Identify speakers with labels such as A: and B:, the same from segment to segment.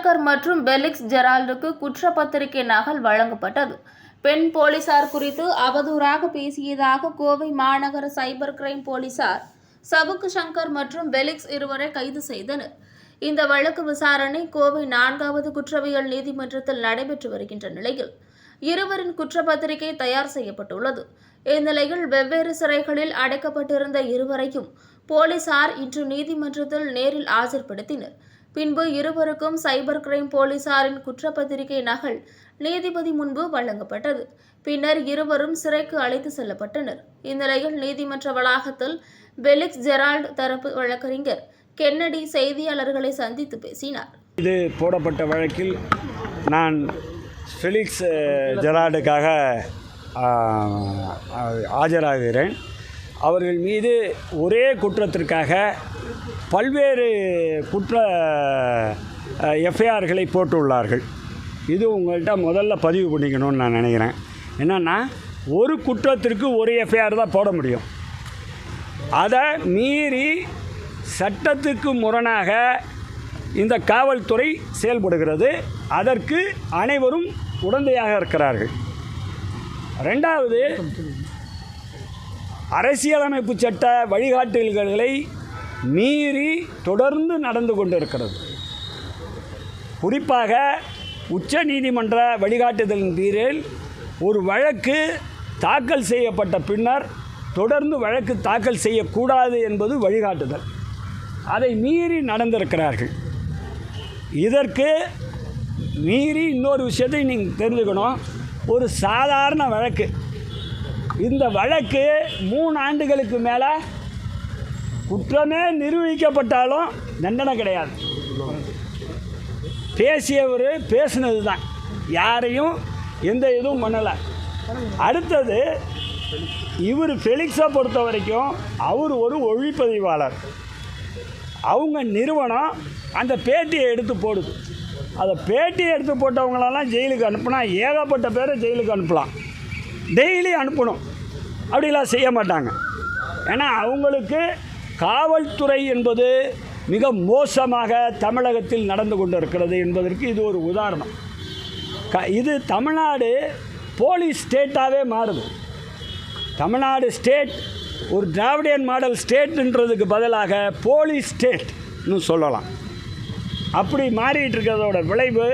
A: சிவசங்கர் மற்றும் பெலிக்ஸ் ஜெரால்டுக்கு குற்றப்பத்திரிகை நகல் வழங்கப்பட்டது. பெண் போலீசார் குறித்து அவதூறாக பேசியதாக கோவை மாநகர சைபர் கிரைம் போலீசார் சவுக்கு சங்கர் மற்றும் பெலிக்ஸ் இருவரை கைது செய்தனர். இந்த வழக்கு விசாரணை கோவை 4வது குற்றவியல் நீதிமன்றத்தில் நடைபெற்று வருகின்ற நிலையில் இருவரின் குற்றப்பத்திரிகை தயார் செய்யப்பட்டுள்ளது. இந்நிலையில் வெவ்வேறு சிறைகளில் அடைக்கப்பட்டிருந்த இருவரையும் போலீசார் இன்று நீதிமன்றத்தில் நேரில் ஆஜர்படுத்தினர். பின்பு இருவருக்கும் சைபர் கிரைம் போலீசாரின் குற்றப்பத்திரிகை நகல் நீதிபதி முன்பு வழங்கப்பட்டது. பின்னர் இருவரும் சிறைக்கு அழைத்து செல்லப்பட்டனர். இந்நிலையில் நீதிமன்ற வளாகத்தில் பெலிக்ஸ் ஜெரால்டு தரப்பு வழக்கறிஞர் கென்னடி செய்தியாளர்களை சந்தித்து பேசினார்.
B: இது போடப்பட்ட வழக்கில் நான் ஃபெலிக்ஸ் ஜெரால்டுக்காக ஆஜராகிறேன். அவர்கள் மீது ஒரே குற்றத்திற்காக பல்வேறு குற்ற எஃப்ஐஆர்களை போட்டுள்ளார்கள். இது உங்கள்கிட்ட முதல்ல பதிவு பண்ணிக்கணும்னு நான் நினைக்கிறேன். என்னென்னா, ஒரு குற்றத்திற்கு ஒரு எஃப்ஐஆர் தான் போட முடியும். அதை மீறி சட்டத்துக்கு முரணாக இந்த காவல்துறை செயல்படுகிறது. அதற்கு அனைவரும் உடந்தையாக இருக்கிறார்கள். ரெண்டாவது, அரசியலமைப்பு சட்ட வழிகாட்டுதல்களை மீறி தொடர்ந்து நடந்து கொண்டிருக்கிறது. குறிப்பாக உச்ச நீதிமன்ற வழிகாட்டுதலின் பேரில் ஒரு வழக்கு தாக்கல் செய்யப்பட்ட பின்னர் தொடர்ந்து வழக்கு தாக்கல் செய்யக்கூடாது என்பது வழிகாட்டுதல். அதை மீறி நடந்திருக்கிறார்கள். இதற்கு மீறி இன்னொரு விஷயத்தை நீங்கள் தெரிஞ்சுக்கணும். ஒரு சாதாரண வழக்கு, இந்த வழக்கு 3 ஆண்டுகளுக்கு மேலே குற்றமே நிரூபிக்கப்பட்டாலும் தண்டனை கிடையாது. பேசியவர் பேசினது தான், யாரையும் எந்த இதுவும் பண்ணலை. அடுத்தது, இவர் ஃபெலிக்ஸை பொறுத்த வரைக்கும் அவர் ஒரு ஒளிப்பதிவாளர். அவங்க நிறுவனம் அந்த பேட்டியை எடுத்து போடுது. அதை பேட்டியை எடுத்து போட்டவங்களெல்லாம் ஜெயிலுக்கு அனுப்புனா ஏகப்பட்ட பேரை ஜெயிலுக்கு அனுப்பலாம். டெய்லி அனுப்பணும், அப்படிலாம் செய்ய மாட்டாங்க. ஏன்னா அவங்களுக்கு காவல்துறை என்பது மிக மோசமாக தமிழகத்தில் நடந்து கொண்டு இருக்கிறது என்பதற்கு இது ஒரு உதாரணம். இது தமிழ்நாடு போலீஸ் ஸ்டேட்டாகவே மாறுது. தமிழ்நாடு ஸ்டேட் ஒரு திராவிடியன் மாடல் ஸ்டேட்டுன்றதுக்கு பதிலாக போலீஸ் ஸ்டேட்னு சொல்லலாம். அப்படி மாறிட்டு இருக்கிறதோட விளைவு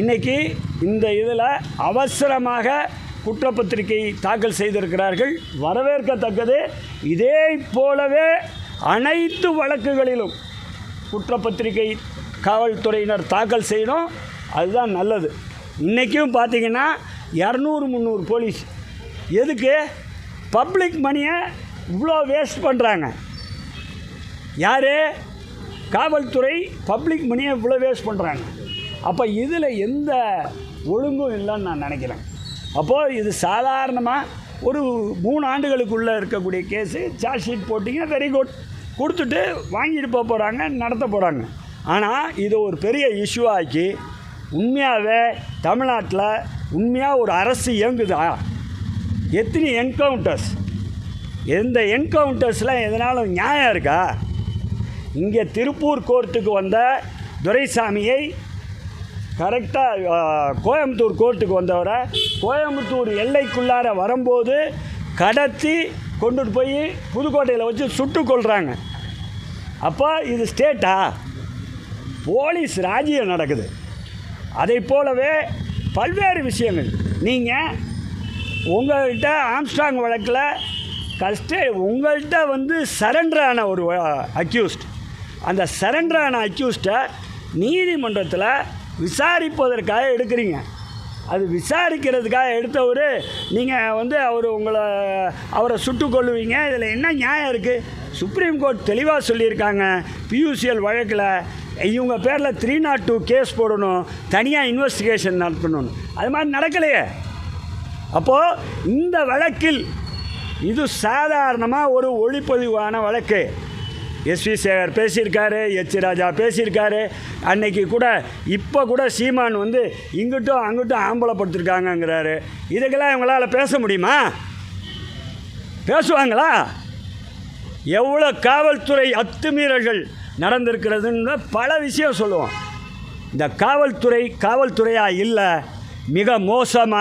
B: இன்றைக்கி இந்த இதில் அவசரமாக குற்றப்பத்திரிகை தாக்கல் செய்திருக்கிறார்கள். வரவேற்கத்தக்கது. இதே போலவே அனைத்து வழக்குகளிலும் குற்றப்பத்திரிகை காவல்துறையினர் தாக்கல் செய்யணும். அதுதான் நல்லது. இன்றைக்கும் பார்த்திங்கன்னா 200-300 போலீஸ். எதுக்கு? பப்ளிக் மணியை இவ்வளோ வேஸ்ட் பண்ணுறாங்க. யார்? காவல்துறை பப்ளிக் மணியை இவ்வளோ வேஸ்ட் பண்ணுறாங்க. அப்போ இதில் எந்த ஒழுங்கும் இல்லைன்னு நான் நினைக்கிறேன். அப்போது இது சாதாரணமாக ஒரு 3 ஆண்டுகளுக்குள்ளே இருக்கக்கூடிய கேஸு சார்ஜ் ஷீட் போட்டிங்க, வெரி குட், கொடுத்துட்டு வாங்கிட்டு போகிறாங்க, நடத்த போகிறாங்க. ஆனால் இதை ஒரு பெரிய இஷ்யூ ஆக்கி உண்மையாகவே தமிழ்நாட்டில் உண்மையாக ஒரு அரசு இயங்குதா? எத்தனை என்கவுண்டர்ஸ், எந்த என்கவுண்டர்ஸில் எதனாலும் நியாயம் இருக்கா? இங்கே திருப்பூர் கோர்ட்டுக்கு வந்த துரைசாமியை கரெக்டாக கோயம்புத்தூர் கோர்ட்டுக்கு வந்தவரை கோயம்புத்தூர் எல்லைக்குள்ளார வரும்போது கடத்தி கொண்டுட்டு போய் புதுக்கோட்டையில் வச்சு சுட்டு கொள்கிறாங்க. அப்போ இது ஸ்டேட்டா? போலீஸ் ராஜ்யம் நடக்குது. அதை போலவே பல்வேறு விஷயங்கள். நீங்கள் உங்கள்கிட்ட ஆம்ஸ்ட்ராங் வழக்கில் உங்கள்கிட்ட சரண்டர் ஆன ஒரு அக்யூஸ்ட், அந்த சரண்டர் ஆன அக்யூஸ்ட்டை நீதிமன்றத்தில் விசாரிப்பதற்காக எடுக்கிறீங்க. அது விசாரிக்கிறதுக்காக எடுத்தவர் நீங்கள் அவரை சுட்டு கொள்ளுவீங்க. இதில் என்ன நியாயம் இருக்குது? சுப்ரீம் கோர்ட் தெளிவாக சொல்லியிருக்காங்க. பியூசிஎல் வழக்கில் இவங்க பேரில் 302 கேஸ் போடணும், தனியாக இன்வெஸ்டிகேஷன் நடத்தணும். அது மாதிரி நடக்கலையே. அப்போது இந்த வழக்கில் இது சாதாரணமாக ஒரு ஒளிப்பதிவான வழக்கு. எஸ்வி சேகர் பேசியிருக்காரு, எச் ராஜா பேசியிருக்காரு. அன்னைக்கு கூட இப்போ கூட சீமான் இங்கிட்டும் அங்கிட்டும் ஆம்பளப்படுத்திருக்காங்கங்கிறாரு. இதுக்கெல்லாம் இவங்களால் பேச முடியுமா? பேசுவாங்களா? எவ்வளோ காவல்துறை அத்துமீறல்கள் நடந்திருக்கிறதுன்னு பல விஷயம் சொல்லுவோம். இந்த காவல்துறையாக இல்லை, மிக மோசமாக